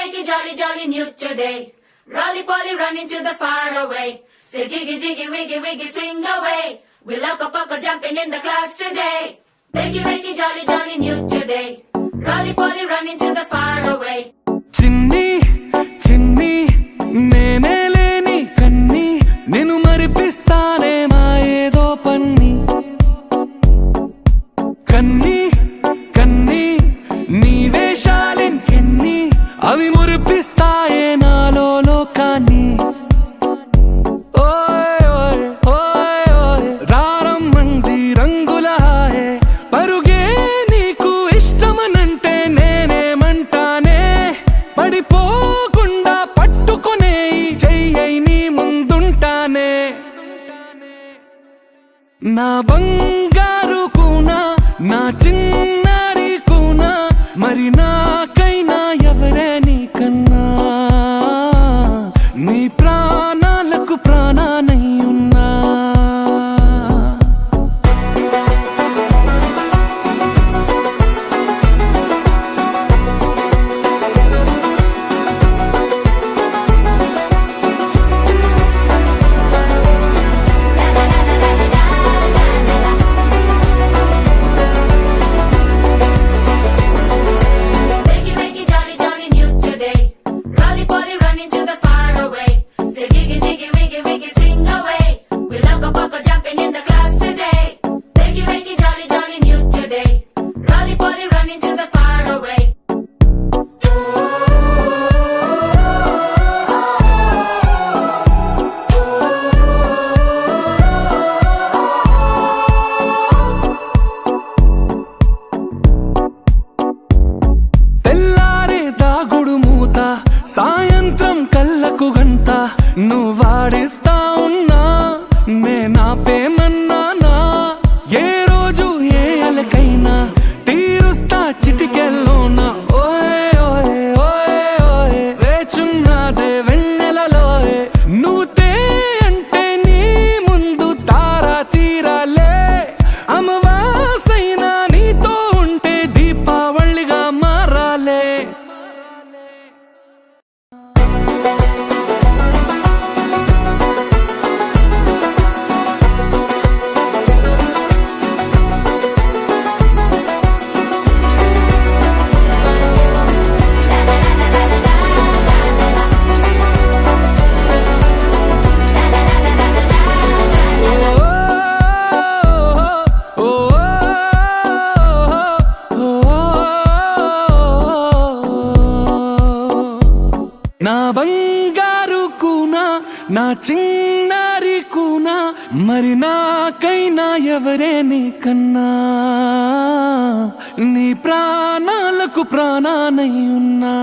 wakey, jolly, jolly new today. Rolly poly running to the far away. Say jiggy, jiggy, wiggy, wiggy, sing away. We loco poco jumping in the clouds today. Wakey, wakey, jolly, jolly new today. Rolly poly running to the far away. చిన్ని చిన్ని నేనే లేని కన్ని నేను మరిపిస్తానే మా ఏదో పన్ని కన్ని కన్ని నీ వేషాలెన్కెన్ని అవి మురిపిస్తాయే నాలో లోకాన్ని ఓయ్ ఓయ్ ఓయ్ ఓయ్ రారమ్మంది రంగుల హాయే పరుగే నీకు ఇష్టమనంటే నేనేమంటానే పడిపోకుండా పట్టుకునే చెయ్యై నీ ముందుంటానే నా బంగారు కూనా నా చిన్నారి కూనా మరి నాకైనా ఎవరే నీకన్నా నీ ప్రాణాలకు ప్రాణానై ఉన్నా Wakey, wakey, jolly, jolly new today. Rolly poly running to the far away. Say jiggy, jiggy, wiggy, wiggy, sing away. We loco poco jumping in the clouds today. Wakey, wakey, jolly, jolly new today. Rolly poly running to the far away. తెల్లారే దాగుడు మూత సాయంత్రం కళ్ళకు గంట నువ్వాడిస్తా ఉన్నా నేనాపేమన్నానా ఏ రోజు ఏ అలకైనా తీరుస్తా చిటికెల్లోనా ఓయ్ ఓయ్ ఓయ్ ఓయ్ వేచున్నదే వెన్నెలలోయే నువ్వుతే అంటే నీ ముందు తారా తీరాలే అమవాసైనా నీతో ఉంటే దీపావళిగా మారాలే నా బంగారు కూనా నా చిన్నారి కూనా మరి నాకైనా ఎవరే నీకన్నా నీ ప్రాణాలకు ప్రాణానై ఉన్నా